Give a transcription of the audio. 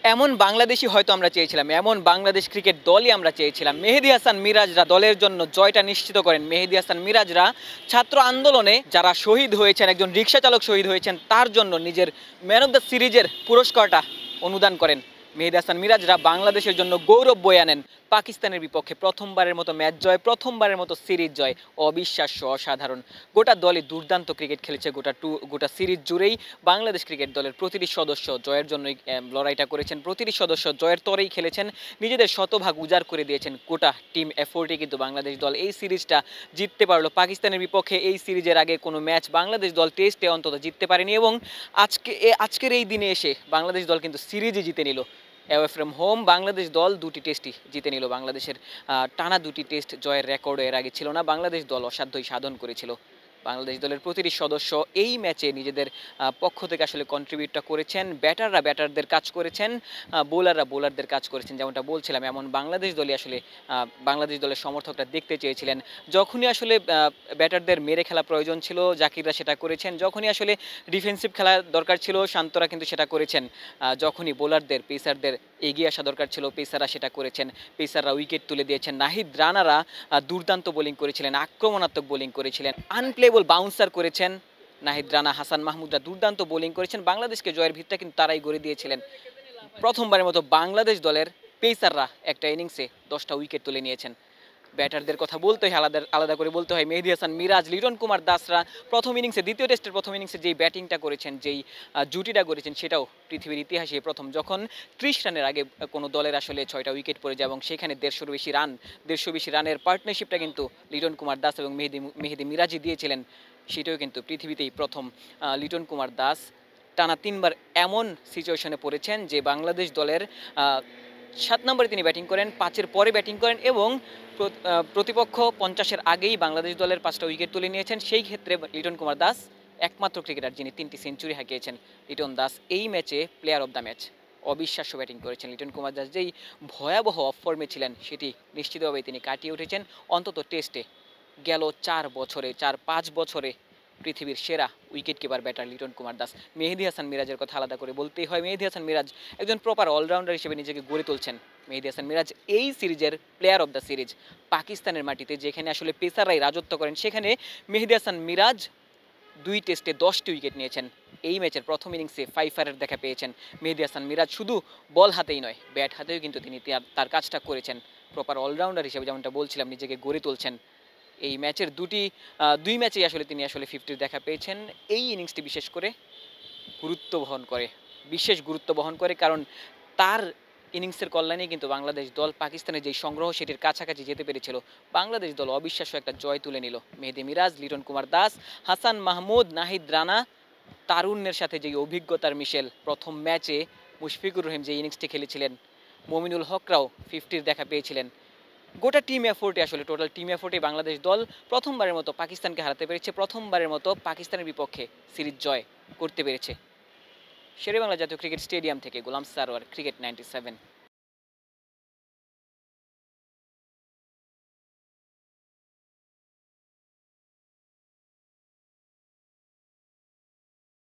এমন বাংলাদেশই হয়তো আমরা চেয়েছিলাম, এমন বাংলাদেশ ক্রিকেট দলই আমরা চেয়েছিলাম। মেহেদী হাসান মিরাজরা দলের জন্য জয়টা নিশ্চিত করেন। মেহেদী হাসান মিরাজরা ছাত্র আন্দোলনে যারা শহীদ হয়েছেন, একজন রিকশা চালক শহীদ হয়েছেন, তার জন্য নিজের ম্যান অফ দ্য সিরিজের পুরস্কারটা অনুদান করেন। মেহেদী হাসান মিরাজরা বাংলাদেশের জন্য গৌরব বয়ে আনেন। পাকিস্তানের বিপক্ষে প্রথমবারের মতো ম্যাচ জয়, প্রথমবারের মতো সিরিজ জয়, অবিশ্বাস্য, অসাধারণ। গোটা দলই দুর্দান্ত ক্রিকেট খেলেছে। গোটা সিরিজ জুড়েই বাংলাদেশ ক্রিকেট দলের প্রতিটি সদস্য জয়ের জন্যই লড়াইটা করেছেন। প্রতিটি সদস্য জয়ের তরেই খেলেছেন, নিজেদের শতভাগ উজাড় করে দিয়েছেন। গোটা টিম এফোর্টে কিন্তু বাংলাদেশ দল এই সিরিজটা জিততে পারলো। পাকিস্তানের বিপক্ষে এই সিরিজের আগে কোনো ম্যাচ বাংলাদেশ দল টেস্টে অন্তত জিততে পারেনি, এবং আজকের এই দিনে এসে বাংলাদেশ দল কিন্তু সিরিজই জিতে নিল। অ্যাওয়ে ফ্রম হোম বাংলাদেশ দল দুটি টেস্টই জিতে নিল। বাংলাদেশের টানা দুটি টেস্ট জয়ের রেকর্ডও এর আগে ছিল না। বাংলাদেশ দল অসাধ্যই সাধন করেছিল। বাংলাদেশ দলের প্রতিটি সদস্য এই ম্যাচে নিজেদের পক্ষ থেকে আসলে কন্ট্রিবিউটটা করেছেন। ব্যাটাররা ব্যাটারদের কাজ করেছেন, বোলাররা বোলারদের কাজ করেছেন। যেমনটা বলছিলাম, এমন বাংলাদেশ দলই আসলে বাংলাদেশ দলের সমর্থকরা দেখতে চেয়েছিলেন। যখনই আসলে ব্যাটারদের মেরে খেলা প্রয়োজন ছিল, জাকিররা সেটা করেছেন। যখনই আসলে ডিফেন্সিভ খেলা দরকার ছিল, শান্তরা কিন্তু সেটা করেছেন। যখনই বোলারদের পেসারদের এগিয়ে আসা দরকার ছিল, পেসাররা সেটা করেছেন। পেসাররা উইকেট তুলে দিয়েছেন। নাহিদ রানারা দুর্দান্ত বোলিং করেছিলেন, আক্রমণাত্মক বোলিং করেছিলেন, আনপ্লেবল বাউন্সার করেছেন। নাহিদ রানা, হাসান মাহমুদরা দুর্দান্ত বোলিং করেছেন। বাংলাদেশকে জয়ের ভিতটা কিন্তু তারাই গড়ে দিয়েছিলেন। প্রথমবারের মতো বাংলাদেশ দলের পেসাররা একটা ইনিংসে 10টা উইকেট তুলে নিয়েছেন। ব্যাটারদের কথা বলতে হয়, আলাদা আলাদা করে বলতে হয়। মেহেদী হাসান মিরাজ, লিটন কুমার দাসরা প্রথম ইনিংসে, দ্বিতীয় টেস্টের প্রথম ইনিংসে যেই ব্যাটিংটা করেছেন, যেই জুটিটা করেছেন, সেটাও পৃথিবীর ইতিহাসে প্রথম, যখন 30 রানের আগে কোনো দলের আসলে 6টা উইকেট পড়ে যায় এবং সেখানে 150 বেশি রানের পার্টনারশিপটা কিন্তু লিটন কুমার দাস এবং মেহেদী মিরাজই দিয়েছিলেন। সেটাও কিন্তু পৃথিবীতেই প্রথম। লিটন কুমার দাস টানা 3বার এমন সিচুয়েশনে পড়েছেন যে বাংলাদেশ দলের 7 নম্বরে তিনি ব্যাটিং করেন, 5-এর পরে ব্যাটিং করেন এবং প্রতিপক্ষ 50-এর আগেই বাংলাদেশ দলের 5টা উইকেট তুলে নিয়েছেন। সেই ক্ষেত্রে লিটন কুমার দাস একমাত্র ক্রিকেটার যিনি 3টি সেঞ্চুরি হাঁকিয়েছেন। লিটন দাস এই ম্যাচে প্লেয়ার অফ দ্য ম্যাচ। অবিশ্বাস্য ব্যাটিং করেছেন লিটন কুমার দাস। যেই ভয়াবহ অফ ফর্মে ছিলেন সেটি নিশ্চিতভাবেই তিনি কাটিয়ে উঠেছেন। অন্তত টেস্টে গেল 4-5 বছরে পৃথিবীর সেরা wicket keeper batter Liton Kumar Das. Mehedi Hasan মিরাজের কথা আলাদা করে বলতেই হয়। মেহেদী হাসান মিরাজ একজন প্রপার অলরাউন্ডার হিসেবে নিজেকে গড়ে তুলছেন। মেহেদী হাসান মিরাজ এই সিরিজের প্লেয়ার অফ দ্য সিরিজ। পাকিস্তানের মাটিতে যেখানে আসলে পেসাররাই রাজত্ব করেন, সেখানে মেহেদী হাসান মিরাজ 2 টেস্টে 10টি উইকেট নিয়েছেন। এই ম্যাচের প্রথম ইনিংসে ফাইফারের দেখা পেয়েছেন মেহেদী হাসান মিরাজ। শুধু বল হাতেই নয়, ব্যাট হাতেও কিন্তু তিনি তার কাজটা করেছেন। প্রপার অলরাউন্ডার হিসেবে যেমনটা বলছিলাম নিজেকে গড়ে তুলছেন। এই ম্যাচের দুই ম্যাচেই আসলে তিনি আসলে 50-র দেখা পেয়েছেন। এই ইনিংসটি বিশেষ করে বিশেষ গুরুত্ব বহন করে, কারণ তার ইনিংসের কল্যাণেই কিন্তু বাংলাদেশ দল পাকিস্তানের যেই সংগ্রহ সেটির কাছাকাছি যেতে পেরেছিল। বাংলাদেশ দল অবিশ্বাস্য একটা জয় তুলে নিল। মেহেদী মিরাজ, লিটন কুমার দাস, হাসান মাহমুদ, নাহিদ রানা, তারুণ্যের সাথে যেই অভিজ্ঞতার মিশেল। প্রথম ম্যাচে মুশফিকুর রহিম যে ইনিংসটি খেলেছিলেন, মমিনুল হকরাও 50-র দেখা পেয়েছিলেন। গোটা টিম এফোর্টে, আসলে টোটাল টিম এফোর্টে বাংলাদেশ দল প্রথমবারের মতো পাকিস্তানকে হারাতে পেরেছে, প্রথমবারের মতো পাকিস্তানের বিপক্ষে সিরিজ জয় করতে পেরেছে। শেরেবাংলা জাতীয় ক্রিকেট স্টেডিয়াম থেকে গোলাম সারোয়ার, ক্রিকেট 97।